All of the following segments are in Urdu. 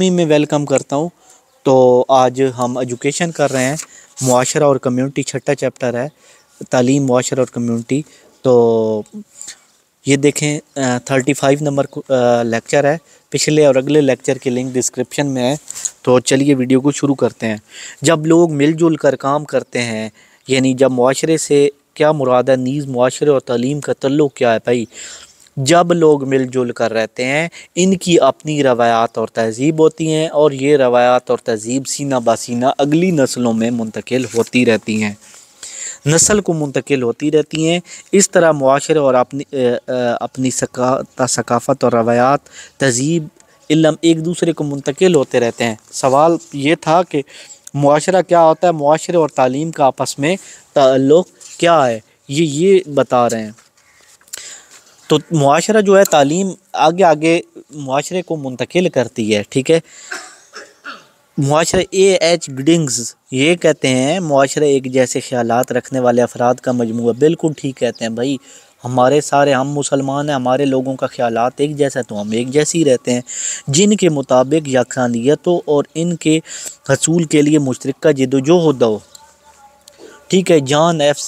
میں ویلکم کرتا ہوں۔ تو آج ہم ایجوکیشن کر رہے ہیں، معاشرہ اور کمیونٹی، چھٹا چیپٹر ہے تعلیم، معاشرہ اور کمیونٹی۔ تو یہ دیکھیں 35 نمبر لیکچر ہے، پچھلے اور اگلے لیکچر کی لنک ڈسکرپشن میں ہے۔ تو چلیے ویڈیو کو شروع کرتے ہیں۔ جب لوگ مل جل کر کام کرتے ہیں، یعنی جب معاشرے سے کیا مراد ہے، نیز معاشرے اور تعلیم کا تعلق کیا ہے بھائی؟ جب لوگ مل جل کر رہتے ہیں، ان کی اپنی روایات اور تہذیب ہوتی ہیں، اور یہ روایات اور تہذیب سینہ بہ سینہ اگلی نسلوں میں منتقل ہوتی رہتی ہیں، نسل کو منتقل ہوتی رہتی ہیں۔ اس طرح معاشرے اور اپنی ثقافت اور روایات، تہذیب، علم ایک دوسرے کو منتقل ہوتے رہتے ہیں۔ سوال یہ تھا کہ معاشرہ کیا ہوتا ہے، معاشرے اور تعلیم کا آپس میں تعلق کیا ہے، یہ بتا رہے ہیں۔ تو معاشرہ جو ہے، تعلیم آگے معاشرے کو منتقل کرتی ہے، ٹھیک ہے۔ معاشرہ ایچ گڈنگز یہ کہتے ہیں، معاشرہ ایک جیسے خیالات رکھنے والے افراد کا مجموعہ۔ بالکل ٹھیک کہتے ہیں بھائی، ہم مسلمان ہیں، ہمارے لوگوں کا خیالات ایک جیسا، تو ہم ایک جیسی رہتے ہیں، جن کے مطابق یکسانیت ہو اور ان کے حصول کے لیے مشترکہ جدوجہد ہو، ٹھیک ہے۔ جان ایف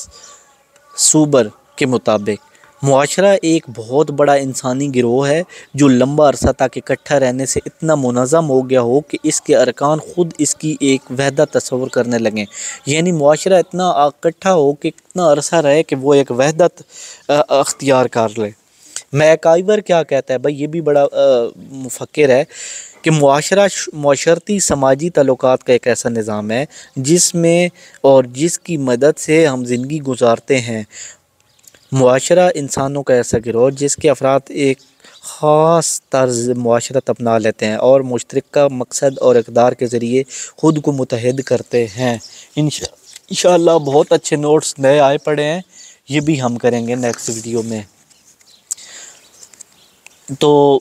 سوبر کے مطابق معاشرہ ایک بہت بڑا انسانی گروہ ہے جو لمبا عرصہ تک اکٹھا رہنے سے اتنا منظم ہو گیا ہو کہ اس کے ارکان خود اس کی ایک وحدت تصور کرنے لگیں۔ یعنی معاشرہ اتنا اکٹھا ہو کہ اتنا عرصہ رہے کہ وہ ایک وحدت اختیار کر لے۔ میک آئیور کیا کہتا ہے بھائی، یہ بھی بڑا مفکر ہے، کہ معاشرہ معاشرتی سماجی تعلقات کا ایک ایسا نظام ہے جس میں اور جس کی مدد سے ہم زندگی گزارتے ہیں۔ معاشرہ انسانوں کا ایسا گروہ جس کے افراد ایک خاص طرز معاشرت اپنا لیتے ہیں اور مشترکہ مقصد اور اقدار کے ذریعے خود کو متحد کرتے ہیں۔ انشاءاللہ بہت اچھے نوٹس نئے آئے پڑے ہیں، یہ بھی ہم کریں گے نیکسٹ ویڈیو میں۔ تو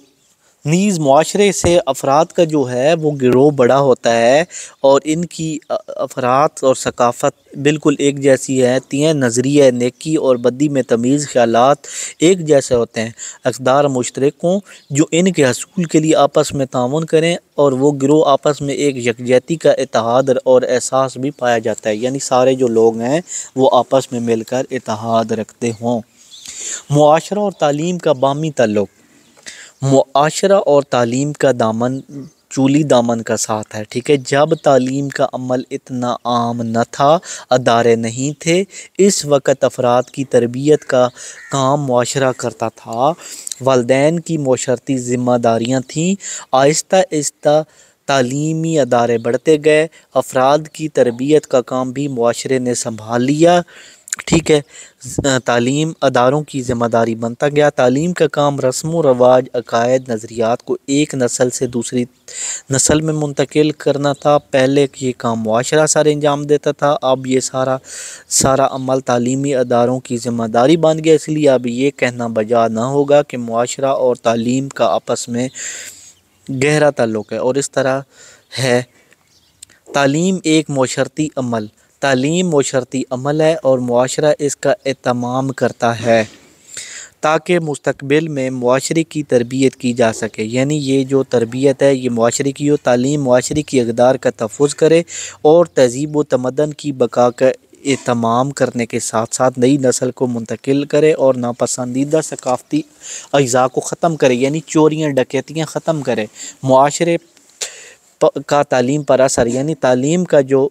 نیز معاشرے سے افراد کا جو ہے وہ گروہ بڑا ہوتا ہے، اور ان کی افراد اور ثقافت بالکل ایک جیسی رہتی ہیں، نظریہ نیکی اور بدی میں تمیز، خیالات ایک جیسے ہوتے ہیں، اقدار مشترک ہوں جو ان کے حصول کے لیے آپس میں تعاون کریں، اور وہ گروہ آپس میں ایک یکجہتی کا اتحاد اور احساس بھی پایا جاتا ہے، یعنی سارے جو لوگ ہیں وہ آپس میں مل کر اتحاد رکھتے ہوں۔ معاشرہ اور تعلیم کا باہمی تعلق۔ معاشرہ اور تعلیم کا دامن چولی دامن کا ساتھ ہے، ٹھیک ہے۔ جب تعلیم کا عمل اتنا عام نہ تھا، ادارے نہیں تھے، اس وقت افراد کی تربیت کا کام معاشرہ کرتا تھا، والدین کی معاشرتی ذمہ داریاں تھیں۔ آہستہ آہستہ تعلیمی ادارے بڑھتے گئے، افراد کی تربیت کا کام بھی معاشرے نے سنبھال لیا، ٹھیک ہے۔ تعلیم اداروں کی ذمہ داری بنتا گیا۔ تعلیم کا کام رسم و رواج، عقائد، نظریات کو ایک نسل سے دوسری نسل میں منتقل کرنا تھا۔ پہلے یہ کام معاشرہ سر انجام دیتا تھا، اب یہ سارا عمل تعلیمی اداروں کی ذمہ داری بن گیا۔ اس لیے اب یہ کہنا بجا نہ ہوگا کہ معاشرہ اور تعلیم کا آپس میں گہرا تعلق ہے، اور اس طرح ہے۔ تعلیم ایک معاشرتی عمل، تعلیم معاشرتی عمل ہے اور معاشرہ اس کا اہتمام کرتا ہے تاکہ مستقبل میں معاشرے کی تربیت کی جا سکے۔ یعنی یہ جو تربیت ہے یہ معاشرے کی ہو۔ تعلیم معاشرے کی اقدار کا تحفظ کرے اور تہذیب و تمدن کی بقا کا اہتمام کرنے کے ساتھ ساتھ نئی نسل کو منتقل کرے اور ناپسندیدہ ثقافتی اجزاء کو ختم کرے، یعنی چوریاں ڈکیتیاں ختم کرے۔ معاشرے کا تعلیم پر اثر، یعنی تعلیم کا جو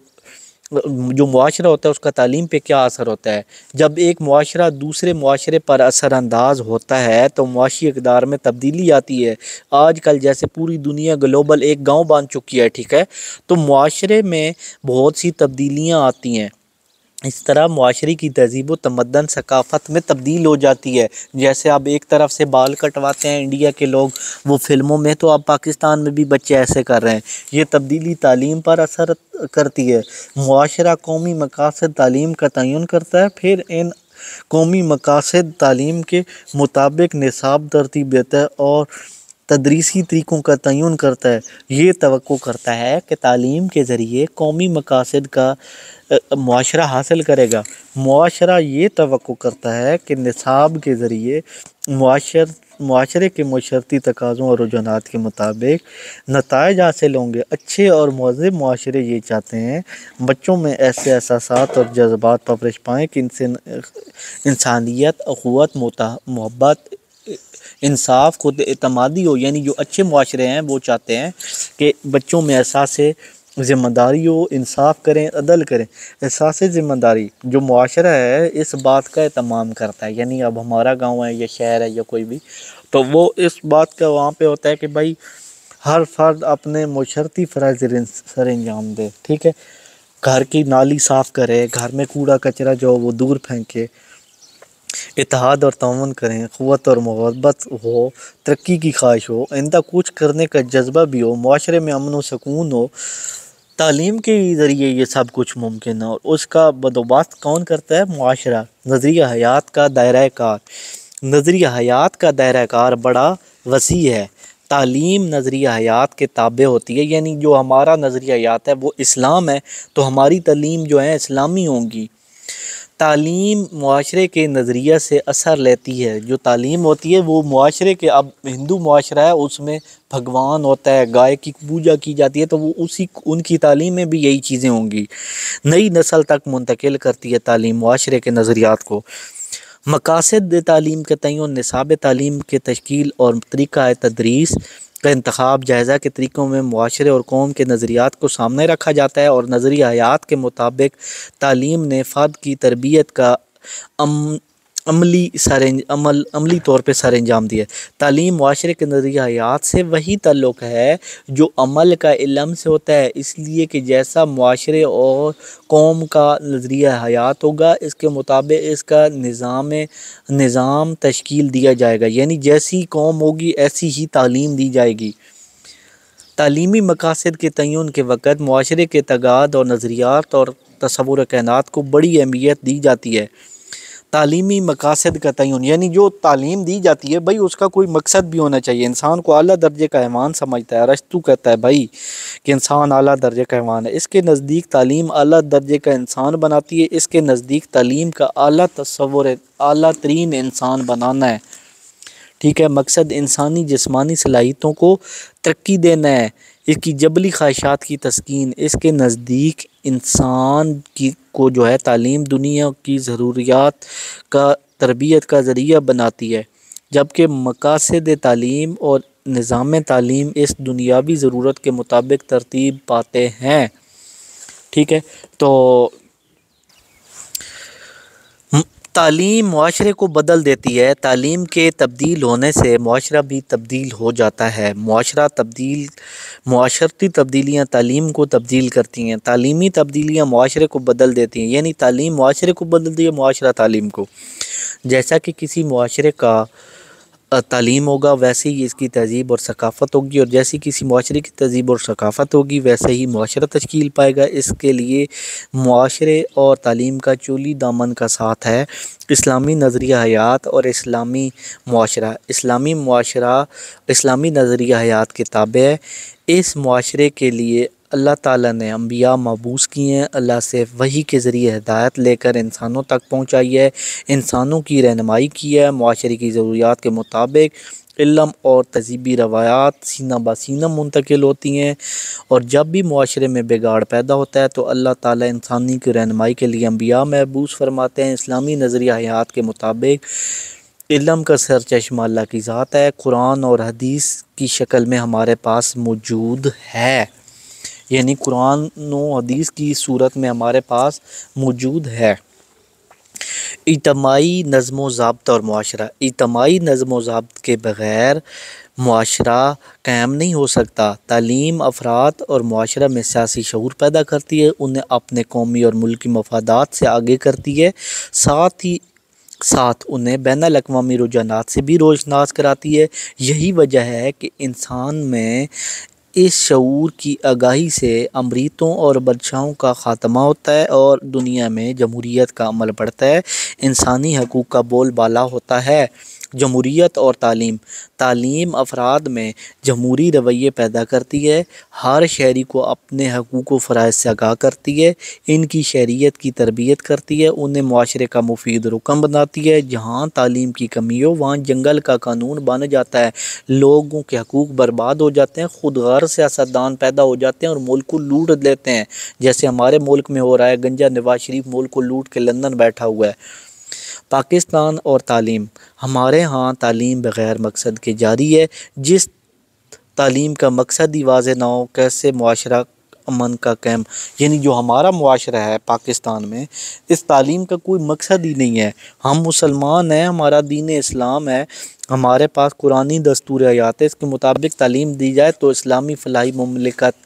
معاشرہ ہوتا ہے اس کا تعلیم پہ کیا اثر ہوتا ہے۔ جب ایک معاشرہ دوسرے معاشرے پر اثر انداز ہوتا ہے تو معاشی اقدار میں تبدیلی آتی ہے۔ آج کل جیسے پوری دنیا گلوبل ایک گاؤں بن چکی ہے، ٹھیک ہے، تو معاشرے میں بہت سی تبدیلیاں آتی ہیں۔ اس طرح معاشرے کی تہذیب و تمدن ثقافت میں تبدیل ہو جاتی ہے۔ جیسے اب ایک طرف سے بال کٹواتے ہیں انڈیا کے لوگ وہ فلموں میں، تو اب پاکستان میں بھی بچے ایسے کر رہے ہیں۔ یہ تبدیلی تعلیم پر اثر کرتی ہے۔ معاشرہ قومی مقاصد تعلیم کا تعین کرتا ہے، پھر ان قومی مقاصد تعلیم کے مطابق نصاب ترتیب دیتا ہے اور تدریسی طریقوں کا تعین کرتا ہے، یہ توقع کرتا ہے کہ تعلیم کے ذریعے قومی مقاصد کا معاشرہ حاصل کرے گا۔ معاشرہ یہ توقع کرتا ہے کہ نصاب کے ذریعے معاشرے کے معاشرتی تقاضوں اور رجحانات کے مطابق نتائج حاصل ہوں گے۔ اچھے اور مہذب معاشرے یہ چاہتے ہیں بچوں میں ایسے احساسات اور جذبات پرورش پائیں کہ ان سے انسانیت، اخوت، محبت، انصاف، خود اعتمادی ہو۔ یعنی جو اچھے معاشرے ہیں وہ چاہتے ہیں کہ بچوں میں احساس ذمہ داری ہو، انصاف کریں، عدل کریں۔ احساس ذمہ داری جو معاشرہ ہے اس بات کا اہتمام کرتا ہے، یعنی اب ہمارا گاؤں ہے یا شہر ہے یا کوئی بھی، تو وہ اس بات کا وہاں پہ ہوتا ہے کہ بھائی ہر فرد اپنے معاشرتی فرائض سر انجام دے، ٹھیک ہے، گھر کی نالی صاف کرے، گھر میں کوڑا کچرا جو وہ دور پھینکے، اتحاد اور تعاون کریں، قوت اور محبت ہو، ترقی کی خواہش ہو، آئندہ کچھ کرنے کا جذبہ بھی ہو، معاشرے میں امن و سکون ہو۔ تعلیم کے ذریعے یہ سب کچھ ممکن ہے، اور اس کا بندوبست کون کرتا ہے؟ معاشرہ۔ نظریہ حیات کا دائرہ کار، نظریہ حیات کا دائرہ کار بڑا وسیع ہے۔ تعلیم نظریہ حیات کے تابع ہوتی ہے، یعنی جو ہمارا نظریہ حیات ہے وہ اسلام ہے، تو ہماری تعلیم جو ہے اسلامی ہوں گی۔ تعلیم معاشرے کے نظریہ سے اثر لیتی ہے، جو تعلیم ہوتی ہے وہ معاشرے کے، اب ہندو معاشرہ ہے اس میں بھگوان ہوتا ہے، گائے کی پوجا کی جاتی ہے، تو وہ ان کی تعلیم میں بھی یہی چیزیں ہوں گی۔ نئی نسل تک منتقل کرتی ہے تعلیم معاشرے کے نظریات کو۔ مقاصد تعلیم کے تعین، نصاب تعلیم کے تشکیل اور طریقہ تدریس کا انتخاب، جائزہ کے طریقوں میں معاشرے اور قوم کے نظریات کو سامنے رکھا جاتا ہے، اور نظریہ حیات کے مطابق تعلیم نے فرد کی تربیت کا عملی طور پہ سر انجام دیا ہے۔ تعلیم معاشرے کے نظریہ حیات سے وہی تعلق ہے جو عمل کا علم سے ہوتا ہے، اس لیے کہ جیسا معاشرے اور قوم کا نظریہ حیات ہوگا اس کے مطابق اس کا نظام تشکیل دیا جائے گا، یعنی جیسی قوم ہوگی ایسی ہی تعلیم دی جائے گی۔ تعلیمی مقاصد کے تعین کے وقت معاشرے کے تضاد اور نظریات اور تصور کائنات کو بڑی اہمیت دی جاتی ہے۔ تعلیمی مقاصد کا تعین، یعنی جو تعلیم دی جاتی ہے بھائی اس کا کوئی مقصد بھی ہونا چاہیے۔ انسان کو اعلیٰ درجے کا حیوان سمجھتا ہے، ارسطو کہتا ہے بھائی کہ انسان اعلیٰ درجے کا حیوان ہے، اس کے نزدیک تعلیم اعلیٰ درجے کا انسان بناتی ہے، اس کے نزدیک تعلیم کا اعلیٰ تصور ہے، اعلیٰ ترین انسان بنانا ہے، ٹھیک ہے۔ مقصد انسانی جسمانی صلاحیتوں کو ترقی دینا ہے، اس کی جبلی خواہشات کی تسکین۔ اس کے نزدیک انسان کو جو ہے تعلیم دنیا کی ضروریات کا تربیت کا ذریعہ بناتی ہے، جبکہ مقاصد تعلیم اور نظام تعلیم اس دنیاوی ضرورت کے مطابق ترتیب پاتے ہیں، ٹھیک ہے۔ تو تعلیم معاشرے کو بدل دیتی ہے، تعلیم کے تبدیل ہونے سے معاشرہ بھی تبدیل ہو جاتا ہے۔ معاشرتی تبدیلیاں تعلیم کو تبدیل کرتی ہیں، تعلیمی تبدیلیاں معاشرے کو بدل دیتی ہیں، یعنی تعلیم معاشرے کو بدلتی ہے، معاشرہ تعلیم کو۔ جیسا کہ کسی معاشرے کا تعلیم ہوگا ویسے ہی اس کی تہذیب اور ثقافت ہوگی، اور جیسی کسی معاشرے کی تہذیب اور ثقافت ہوگی ویسے ہی معاشرہ تشکیل پائے گا۔ اس کے لیے معاشرے اور تعلیم کا چولی دامن کا ساتھ ہے اسلامی نظریہ حیات اور اسلامی معاشرہ۔ اسلامی نظریہ حیات کے تابع ہے۔ اس معاشرے کے لیے اللہ تعالیٰ نے انبیاء مبعوث کیے ہیں، اللہ سے وحی کے ذریعے ہدایت لے کر انسانوں تک پہنچائی ہے، انسانوں کی رہنمائی کی ہے، معاشرے کی ضروریات کے مطابق علم اور تہذیبی روایات سینہ بہ سینہ منتقل ہوتی ہیں، اور جب بھی معاشرے میں بگاڑ پیدا ہوتا ہے تو اللہ تعالیٰ انسانی کی رہنمائی کے لیے انبیاء مبعوث فرماتے ہیں۔ اسلامی نظریہ حیات کے مطابق علم کا سرچشمہ اللہ کی ذات ہے، قرآن اور حدیث کی شکل میں ہمارے پاس موجود ہے، یعنی قرآن و حدیث کی صورت میں ہمارے پاس موجود ہے۔ اجتماعی نظم و ضابطہ اور معاشرہ، اجتماعی نظم و ضابط کے بغیر معاشرہ قائم نہیں ہو سکتا۔ تعلیم افراد اور معاشرہ میں سیاسی شعور پیدا کرتی ہے، انہیں اپنے قومی اور ملکی مفادات سے آگے کرتی ہے، ساتھ انہیں بین الاقوامی رجحانات سے بھی روشناس کراتی ہے۔ یہی وجہ ہے کہ انسان میں اس شعور کی آگاہی سے امریتوں اور بادشاہوں کا خاتمہ ہوتا ہے اور دنیا میں جمہوریت کا عمل بڑھتا ہے، انسانی حقوق کا بول بالا ہوتا ہے۔ جمہوریت اور تعلیم۔ تعلیم افراد میں جمہوری رویے پیدا کرتی ہے، ہر شہری کو اپنے حقوق و فرائض سے آگاہ کرتی ہے، ان کی شہریت کی تربیت کرتی ہے، انہیں معاشرے کا مفید رکن بناتی ہے۔ جہاں تعلیم کی کمی ہو وہاں جنگل کا قانون بن جاتا ہے، لوگوں کے حقوق برباد ہو جاتے ہیں، خود غرض سیاستدان پیدا ہو جاتے ہیں اور ملک کو لوٹ لیتے ہیں، جیسے ہمارے ملک میں ہو رہا ہے۔ گنجا نواز شریف ملک کو لوٹ کے لندن بیٹھا ہوا ہے۔ پاکستان اور تعلیم۔ ہمارے ہاں تعلیم بغیر مقصد کے جاری ہے، جس تعلیم کا مقصد ہی واضح نہ ہو، کیسے معاشرہ امن کا قائم، یعنی جو ہمارا معاشرہ ہے پاکستان میں، اس تعلیم کا کوئی مقصد ہی نہیں ہے۔ ہم مسلمان ہیں، ہمارا دین اسلام ہے، ہمارے پاس قرآنی دستور حیات ہے، اس کے مطابق تعلیم دی جائے تو اسلامی فلاحی مملکت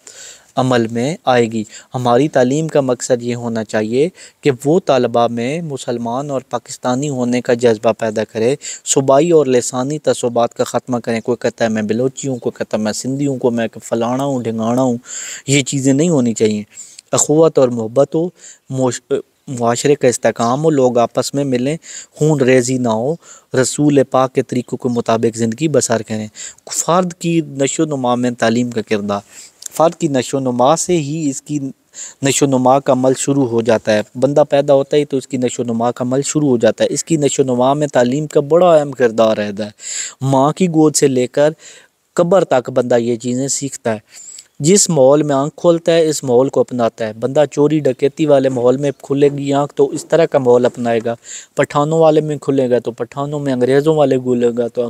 عمل میں آئے گی۔ ہماری تعلیم کا مقصد یہ ہونا چاہیے کہ وہ طالبہ میں مسلمان اور پاکستانی ہونے کا جذبہ پیدا کرے، صوبائی اور لسانی تعصبات کا خاتمہ کریں۔ کوئی کہتا ہے میں بلوچی ہوں، کوئی کہتا ہے میں سندھی ہوں، کوئی میں فلانا ہوں ڈھنگانا ہوں، یہ چیزیں نہیں ہونی چاہیے۔ اخوت اور محبت ہو، معاشرے کا استحکام ہو، لوگ آپس میں ملیں، خون ریزی نہ ہو، رسول پاک کے طریقوں کے مطابق زندگی بسر کریں۔ فرد کی نشو و نما میں تعلیم کا کردار۔ فرد کی نشو و نما سے ہی اس کی نشو و نما کا عمل شروع ہو جاتا ہے۔ بندہ پیدا ہوتا ہے تو اس کی نشو و نما کا عمل شروع ہو جاتا ہے۔ اس کی نشو و نما میں تعلیم کا بڑا اہم کردار رہتا ہے۔ ماں کی گود سے لے کر قبر تک بندہ یہ چیزیں سیکھتا ہے۔ جس ماحول میں آنکھ کھولتا ہے اس ماحول کو اپناتا ہے۔ بندہ چوری ڈکیتی والے ماحول میں کھلے گی آنکھ تو اس طرح کا ماحول اپنائے گا، پٹھانوں والے میں کھلے گا تو پٹھانوں میں، انگریزوں والے کھلے گا تو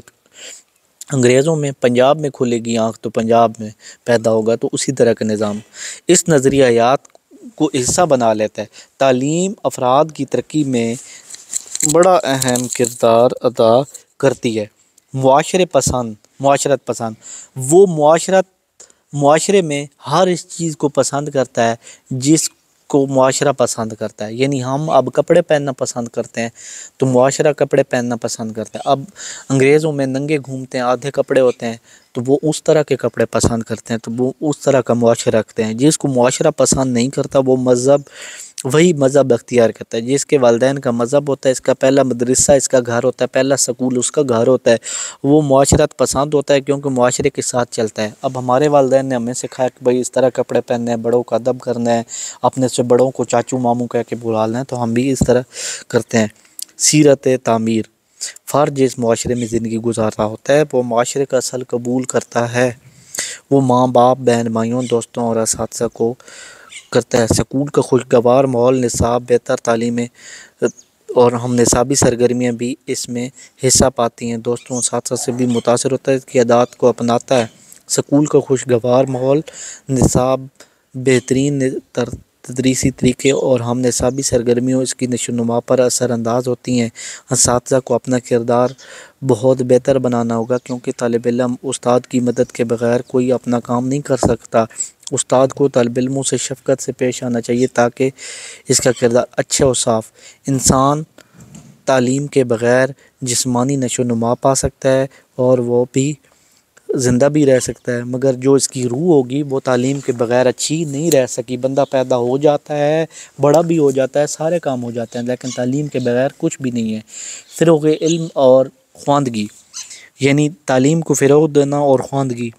انگریزوں میں، پنجاب میں کھلے گی آنکھ تو پنجاب میں پیدا ہوگا، تو اسی طرح کا نظام اس نظریہ حیات کو حصہ بنا لیتا ہے۔ تعلیم افراد کی ترقی میں بڑا اہم کردار ادا کرتی ہے۔ معاشرت پسند، وہ معاشرے میں ہر اس چیز کو پسند کرتا ہے جس کو معاشرہ پسند کرتا ہے۔ یعنی ہم اب کپڑے پہننا پسند کرتے ہیں تو معاشرہ کپڑے پہننا پسند کرتا ہے۔ اب انگریزوں میں ننگے گھومتے ہیں، آدھے کپڑے ہوتے ہیں تو وہ اس طرح کے کپڑے پسند کرتے ہیں، تو وہ اس طرح کا معاشرہ رکھتے ہیں۔ جس کو معاشرہ پسند نہیں کرتا وہ وہی مذہب اختیار کرتا ہے۔ جس کے والدین کا مذہب ہوتا ہے، اس کا پہلا مدرسہ اس کا گھر ہوتا ہے، پہلا سکول اس کا گھر ہوتا ہے، وہ معاشرت پسند ہوتا ہے کیونکہ معاشرے کے ساتھ چلتا ہے۔ اب ہمارے والدین نے ہمیں سکھایا کہ بھائی اس طرح کپڑے پہننے ہیں، بڑوں کا ادب کرنا ہے، اپنے سے بڑوں کو چاچو ماموں کہہ کے بلانا ہے، تو ہم بھی اس طرح کرتے ہیں۔ سیرت تعمیر، فرد جس معاشرے میں زندگی گزار رہا ہوتا ہے وہ معاشرے کا اصل قبول کرتا ہے۔ وہ ماں باپ، بہن بھائیوں، دوستوں اور اساتذہ کو کرتا ہے۔ سکول کا خوشگوار ماحول، نصاب، بہتر تعلیمیں اور ہم نصابی سرگرمیاں بھی اس میں حصہ پاتی ہیں، دوستوں اساتذہ سے بھی متاثر ہوتا ہے، اس کی عادات کو اپناتا ہے۔ سکول کا خوشگوار ماحول، نصاب، بہترین تدریسی طریقے اور ہم نصابی سرگرمیوں اس کی نشو و نما پر اثر انداز ہوتی ہیں۔ اساتذہ کو اپنا کردار بہت بہتر بنانا ہوگا کیونکہ طالب علم استاد کی مدد کے بغیر کوئی اپنا کام نہیں کر سکتا۔ استاد کو طالب علموں سے شفقت سے پیش آنا چاہیے تاکہ اس کا کردار اچھا و صاف۔ انسان تعلیم کے بغیر جسمانی نشو و نما پا سکتا ہے اور وہ بھی زندہ بھی رہ سکتا ہے، مگر جو اس کی روح ہوگی وہ تعلیم کے بغیر اچھی نہیں رہ سکی۔ بندہ پیدا ہو جاتا ہے، بڑا بھی ہو جاتا ہے، سارے کام ہو جاتے ہیں، لیکن تعلیم کے بغیر کچھ بھی نہیں ہے۔ فروغ علم اور خواندگی، یعنی تعلیم کو فروغ دینا اور خواندگی۔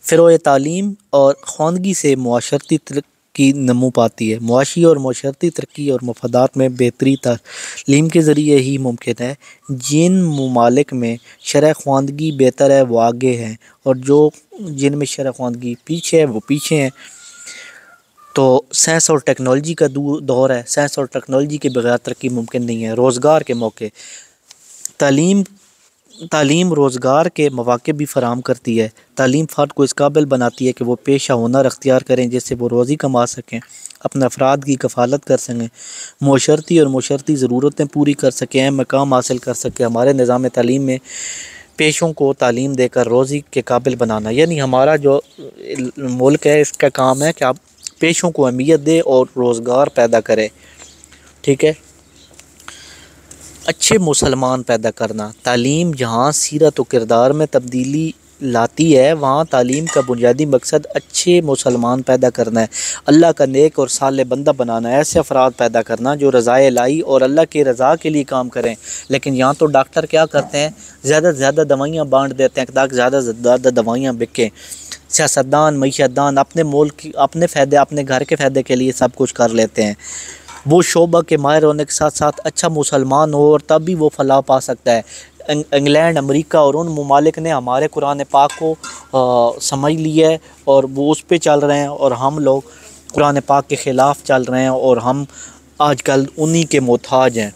فروغ تعلیم اور خواندگی سے معاشرتی ترقی نمو پاتی ہے۔ معاشی اور معاشرتی ترقی اور مفادات میں بہتری تعلیم کے ذریعے ہی ممکن ہے۔ جن ممالک میں شرح خواندگی بہتر ہے وہ آگے ہیں اور جن میں شرح خواندگی پیچھے ہے وہ پیچھے ہیں۔ تو سائنس اور ٹیکنالوجی کا دور ہے، سائنس اور ٹیکنالوجی کے بغیر ترقی ممکن نہیں ہے۔ روزگار کے موقع، تعلیم روزگار کے مواقع بھی فراہم کرتی ہے۔ تعلیم فرد کو اس قابل بناتی ہے کہ وہ پیشہ ہنر اختیار کریں جس سے وہ روزی کما سکیں، اپنے افراد کی کفالت کر سکیں، معاشرتی اور معاشرتی ضرورتیں پوری کر سکیں، مقام حاصل کر سکیں۔ ہمارے نظام تعلیم میں پیشوں کو تعلیم دے کر روزی کے قابل بنانا، یعنی ہمارا جو ملک ہے اس کا کام ہے کہ آپ پیشوں کو اہمیت دے اور روزگار پیدا کرے، ٹھیک ہے۔ اچھے مسلمان پیدا کرنا، تعلیم جہاں سیرت و کردار میں تبدیلی لاتی ہے وہاں تعلیم کا بنیادی مقصد اچھے مسلمان پیدا کرنا ہے، اللہ کا نیک اور صالح بندہ بنانا ہے، ایسے افراد پیدا کرنا جو رضائے الہی اور اللہ کی رضا کے لیے کام کریں۔ لیکن یہاں تو ڈاکٹر کیا کرتے ہیں، زیادہ سے زیادہ دوائیاں بانٹ دیتے ہیں تاکہ زیادہ سے زیادہ دوائیاں بکیں۔ سیاستدان، معیشتدان اپنے ملک، اپنے فائدے، اپنے گھر کے فائدے کے لیے سب کچھ کر لیتے ہیں۔ وہ شعبہ کے ماہر ہونے کے ساتھ ساتھ اچھا مسلمان ہو اور تب بھی وہ فلاح پا سکتا ہے۔ انگلینڈ، امریکہ اور ان ممالک نے ہمارے قرآن پاک کو سمجھ لیا ہے اور وہ اس پہ چل رہے ہیں، اور ہم لوگ قرآن پاک کے خلاف چل رہے ہیں اور ہم آج کل انہی کے محتاج ہیں۔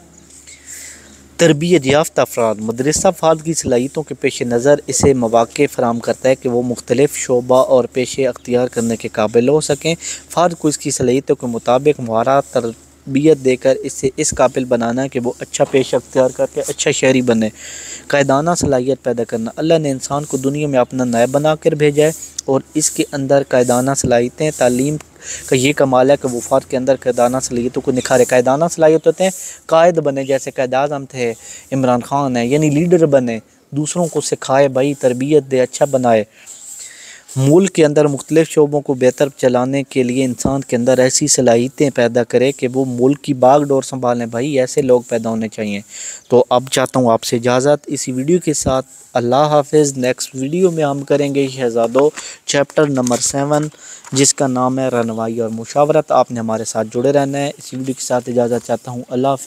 تربیت یافتہ افراد، مدرسہ افراد کی صلاحیتوں کے پیش نظر اسے مواقع فراہم کرتا ہے کہ وہ مختلف شعبہ اور پیشے اختیار کرنے کے قابل ہو سکیں۔ فرد کو اس کی صلاحیتوں کے مطابق مہارت تربیت دے کر اسے اس قابل بنانا ہے کہ وہ اچھا پیشہ اختیار کر کے اچھا شہری بنے۔ قائدانہ صلاحیت پیدا کرنا، اللہ نے انسان کو دنیا میں اپنا نائب بنا کر بھیجا ہے اور اس کے اندر قائدانہ صلاحیتیں، تعلیم کا یہ کمال ہے کہ وہ فرد کے اندر قائدانہ صلاحیتوں کو نکھارے۔ قائدانہ صلاحیت ہوتے ہیں قائد بنے، جیسے قائد اعظم تھے، عمران خان ہے، یعنی لیڈر بنے، دوسروں کو سکھائے، بھائی تربیت دے، اچھا بنائے۔ ملک کے اندر مختلف شعبوں کو بہتر چلانے کے لیے انسان کے اندر ایسی صلاحیتیں پیدا کرے کہ وہ ملک کی باغ ڈور سنبھالیں، بھائی ایسے لوگ پیدا ہونے چاہیے۔ تو اب چاہتا ہوں آپ سے اجازت اسی ویڈیو کے ساتھ، اللہ حافظ۔ نیکسٹ ویڈیو میں ہم کریں گے شہزادوں چیپٹر نمبر 7 جس کا نام ہے رہنمائی اور مشاورت۔ آپ نے ہمارے ساتھ جڑے رہنا ہے۔ اسی ویڈیو کے ساتھ اجازت چاہتا ہوں، اللہ حافظ۔